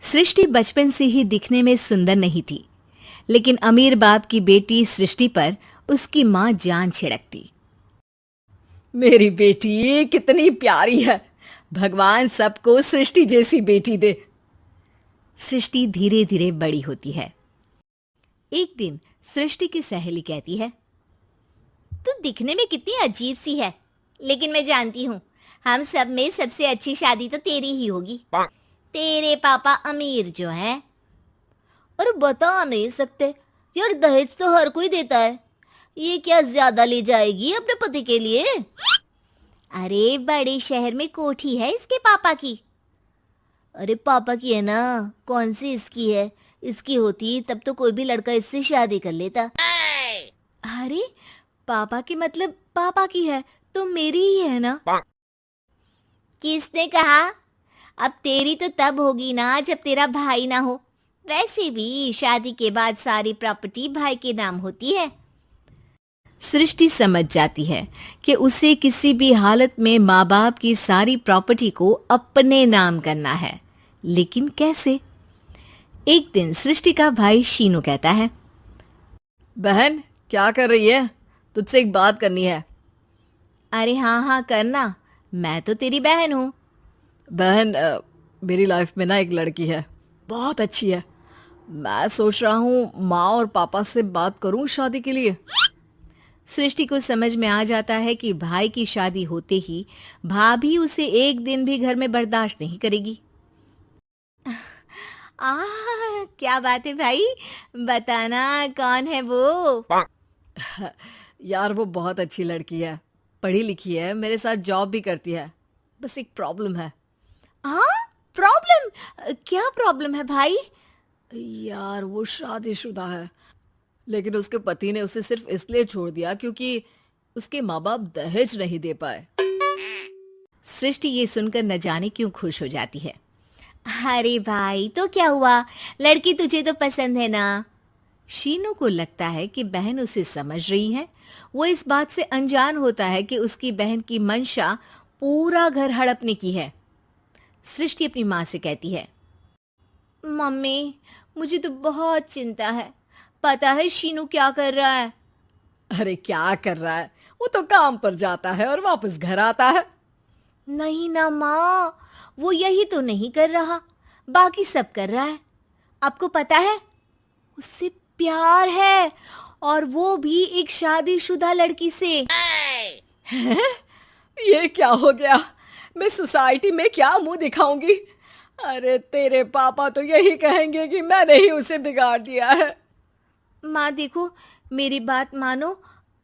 सृष्टि बचपन से ही दिखने में सुंदर नहीं थी, लेकिन अमीर बाप की बेटी सृष्टि पर उसकी माँ जान छिड़कती। मेरी बेटी कितनी प्यारी है, भगवान सबको सृष्टि जैसी बेटी दे। सृष्टि धीरे धीरे बड़ी होती है। एक दिन सृष्टि की सहेली कहती है, तू दिखने में कितनी अजीब सी है, लेकिन मैं जानती हूँ हम सब में सबसे अच्छी शादी तो तेरी ही होगी। तेरे पापा अमीर जो हैं। और बता नहीं सकते यार, दहेज तो हर कोई देता है, ये क्या ज्यादा ले जाएगी अपने पति के लिए? अरे बड़े शहर में कोठी है इसके पापा की। अरे पापा की है ना, कौन सी इसकी है? इसकी होती तब तो कोई भी लड़का इससे शादी कर लेता। अरे पापा की मतलब पापा की है तो मेरी ही है ना? किसने कहा? अब तेरी तो तब होगी ना जब तेरा भाई ना हो। वैसे भी शादी के बाद सारी प्रॉपर्टी भाई के नाम होती है। सृष्टि समझ जाती है कि उसे किसी भी हालत में माँ बाप की सारी प्रॉपर्टी को अपने नाम करना है, लेकिन कैसे? एक दिन सृष्टि का भाई शीनू कहता है, बहन क्या कर रही है? तुझसे एक बात करनी है। अरे हाँ हाँ करना, मैं तो तेरी बहन हूँ। बहन मेरी लाइफ में ना एक लड़की है, बहुत अच्छी है। मैं सोच रहा हूँ माँ और पापा से बात करूँ शादी के लिए। सृष्टि को समझ में आ जाता है कि भाई की शादी होते ही भाभी उसे एक दिन भी घर में बर्दाश्त नहीं करेगी। क्या बात है भाई, बताना कौन है वो? यार वो बहुत अच्छी लड़की है, पढ़ी लिखी है, मेरे साथ जॉब भी करती है। बस एक प्रॉब्लम है। प्रॉब्लम? क्या प्रॉब्लम है भाई? यार वो शादीशुदा है, लेकिन उसके पति ने उसे सिर्फ इसलिए छोड़ दिया क्योंकि उसके माँ बाप दहेज नहीं दे पाए। सृष्टि ये सुनकर न जाने क्यों खुश हो जाती है। अरे भाई तो क्या हुआ, लड़की तुझे तो पसंद है ना? शीनू को लगता है कि बहन उसे समझ रही है। वो इस बात से अनजान होता है कि उसकी बहन की मंशा पूरा घर हड़पने की है। सृष्टि अपनी माँ से कहती है, मम्मी मुझे तो बहुत चिंता है। पता है शीनू क्या कर रहा है? अरे क्या कर रहा है? वो तो काम पर जाता है और वापस घर आता है। नहीं ना माँ, वो यही तो नहीं कर रहा, बाकी सब कर रहा है। आपको पता है उससे प्यार है, और वो भी एक शादीशुदा लड़की से। हैं? ये क्या हो गया? मैं सोसाइटी में क्या मुंह दिखाऊंगी? अरे तेरे पापा तो यही कहेंगे कि मैंने ही उसे बिगाड़ दिया है। माँ देखो, मेरी बात मानो,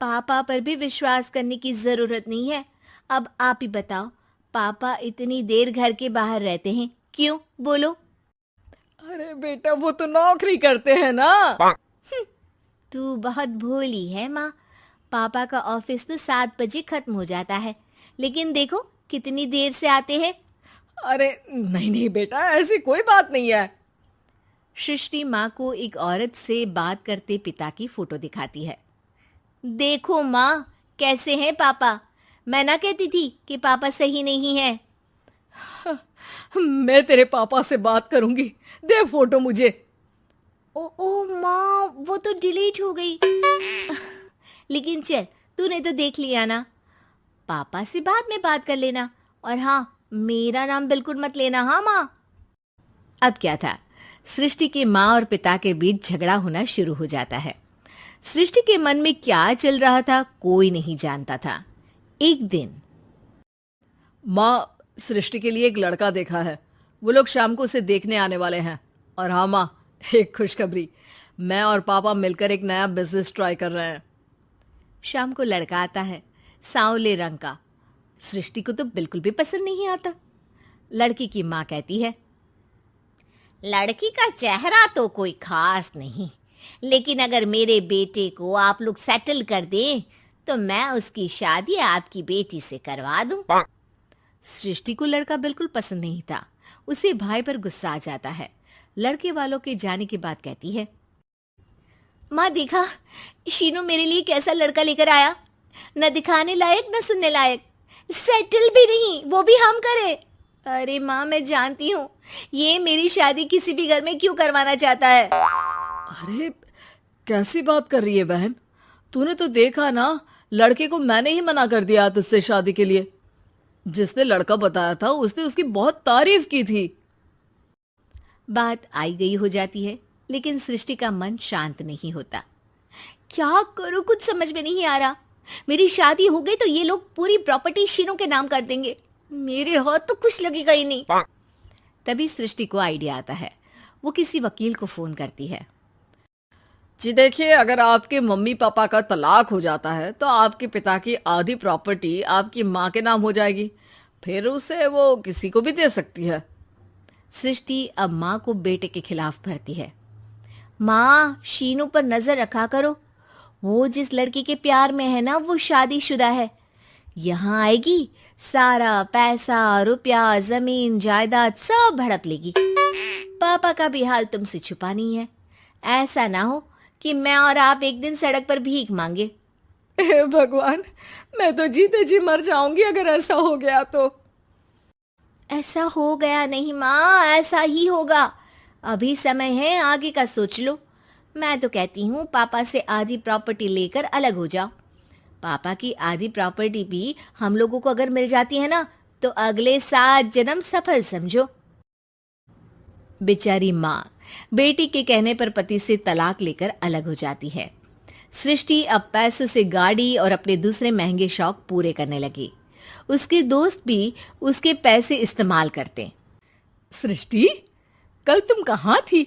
पापा पर भी विश्वास करने की जरूरत नहीं है। अब आप ही बताओ, पापा इतनी देर घर के बाहर रहते हैं क्यों? बोलो। अरे बेटा वो तो नौकरी करते हैं ना। तू बहुत भोली है माँ। पापा का ऑफिस तो 7 बजे खत्म हो जाता है, लेकिन देखो कितनी देर से आते हैं। अरे नहीं नहीं बेटा, ऐसी कोई बात नहीं है। सृष्टि माँ को एक औरत से बात करते पिता की फोटो दिखाती है। देखो माँ, कैसे हैं पापा? मैं ना कहती थी कि पापा सही नहीं है। मैं तेरे पापा से बात करूंगी, दे फोटो मुझे। ओ माँ, वो तो डिलीट हो गई। लेकिन चल, तूने तो देख लिया ना। पापा से बाद में बात कर लेना, और हाँ, मेरा नाम बिल्कुल मत लेना। हाँ माँ। अब क्या था, सृष्टि के माँ और पिता के बीच झगड़ा होना शुरू हो जाता है। सृष्टि के मन में क्या चल रहा था कोई नहीं जानता था। एक दिन, माँ सृष्टि के लिए एक लड़का देखा है, वो लोग शाम को उसे देखने आने वाले हैं। और हाँ माँ, एक खुशखबरी, मैं और पापा मिलकर एक नया बिजनेस ट्राई कर रहे हैं। शाम को लड़का आता है, सांवले रंग का। सृष्टि को तो बिल्कुल भी पसंद नहीं आता। लड़की की माँ कहती है, लड़की का चेहरा तो कोई खास नहीं, लेकिन अगर मेरे बेटे को आप लोग सेटल कर दें तो मैं उसकी शादी आपकी बेटी से करवा दूं। सृष्टि को लड़का बिल्कुल पसंद नहीं था। उसे भाई पर गुस्सा आ जाता है। लड़के वालों के जाने के बाद कहती है, माँ देखा शीनू मेरे लिए कैसा लड़का लेकर आया, न दिखाने लायक न सुनने लायक, सेटल भी नहीं, वो भी हम करे। अरे माँ, मैं जानती हूँ ये मेरी शादी किसी भी घर में क्यों करवाना चाहता है। अरे कैसी बात कर रही है बहन? तूने तो देखा ना, लड़के को मैंने ही मना कर दिया तुझसे शादी के लिए। जिसने लड़का बताया था उसने उसकी बहुत तारीफ की थी। बात आई गई हो जाती है, लेकिन सृष्टि का मन शांत नहीं होता। क्या करूं, कुछ समझ में नहीं आ रहा। मेरी शादी हो गई तो ये लोग पूरी प्रॉपर्टी शीनू के नाम कर देंगे, मेरे हाथ तो कुछ लगेगा ही नहीं। तभी सृष्टि को आइडिया आता है। वो किसी वकील को फोन करती है। जी देखिए, अगर आपके मम्मी पापा का तलाक हो जाता है तो आपके पिता की आधी प्रॉपर्टी आपकी माँ के नाम हो जाएगी, फिर उसे वो किसी को भी दे सकती है। सृष्टि अब माँ को बेटे के खिलाफ भरती है। माँ, शीनू पर नजर रखा करो, वो जिस लड़की के प्यार में है ना वो शादीशुदा है। यहाँ आएगी, सारा पैसा रुपया जमीन जायदाद सब हड़प लेगी। पापा का भी हाल तुमसे छुपा नहीं है। ऐसा ना हो कि मैं और आप एक दिन सड़क पर भीख मांगे। हे भगवान, मैं तो जीते जी मर जाऊंगी अगर ऐसा हो गया तो। ऐसा हो गया नहीं माँ, ऐसा ही होगा। अभी समय है, आगे का सोच लो। मैं तो कहती हूँ पापा से आधी प्रॉपर्टी लेकर अलग हो जाओ। पापा की आधी प्रॉपर्टी भी हम लोगों को अगर मिल जाती है ना तो अगले 7 जन्म सफल समझो। बेचारी माँ बेटी के कहने पर पति से तलाक लेकर अलग हो जाती है। सृष्टि अब पैसों से गाड़ी और अपने दूसरे महंगे शौक पूरे करने लगी। उसके दोस्त भी उसके पैसे इस्तेमाल करते। सृष्टि, कल तुम कहाँ थी?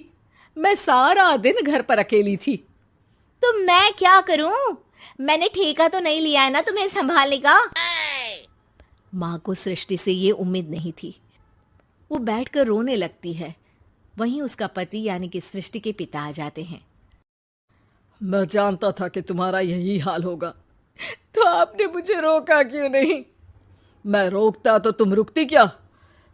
मैं सारा दिन घर पर अकेली थी। तो मैं क्या करूं? मैंने ठेका तो नहीं लिया है ना तुम्हें संभालने का। माँ को सृष्टि से ये उम्मीद नहीं थी। वो बैठकर रोने लगती है। वहीं उसका पति यानी कि सृष्टि के पिता आ जाते हैं। मैं जानता था कि तुम्हारा यही हाल होगा, तो आपने मुझे रोका क्यों नहीं? मैं रोकता तो तुम रुकती क्या?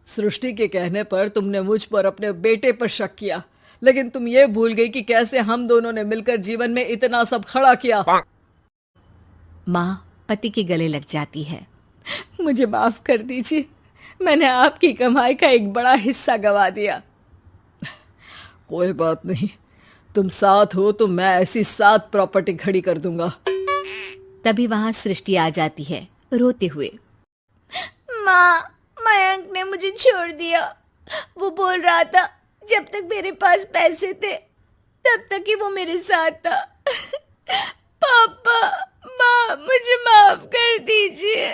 सृष्टि के कहने पर तुमने मुझ पर अपने बेटे पर शक किया, लेकिन तुम ये भूल गई कि कैसे हम दोनों ने मिलकर जीवन में इतना सब खड़ा किया। माँ पति के गले लग जाती है। मुझे माफ कर दीजिए, मैंने आपकी कमाई का एक बड़ा हिस्सा गवा दिया। कोई बात नहीं, तुम साथ हो तो मैं ऐसी 7 प्रॉपर्टी खड़ी कर दूंगा। तभी वहां सृष्टि आ जाती है रोते हुए। माँ, मयंक ने मुझे छोड़ दिया। वो बोल रहा था जब तक मेरे पास पैसे थे तब तक ही वो मेरे साथ था। पापा, माँ, मुझे माफ कर दीजिए।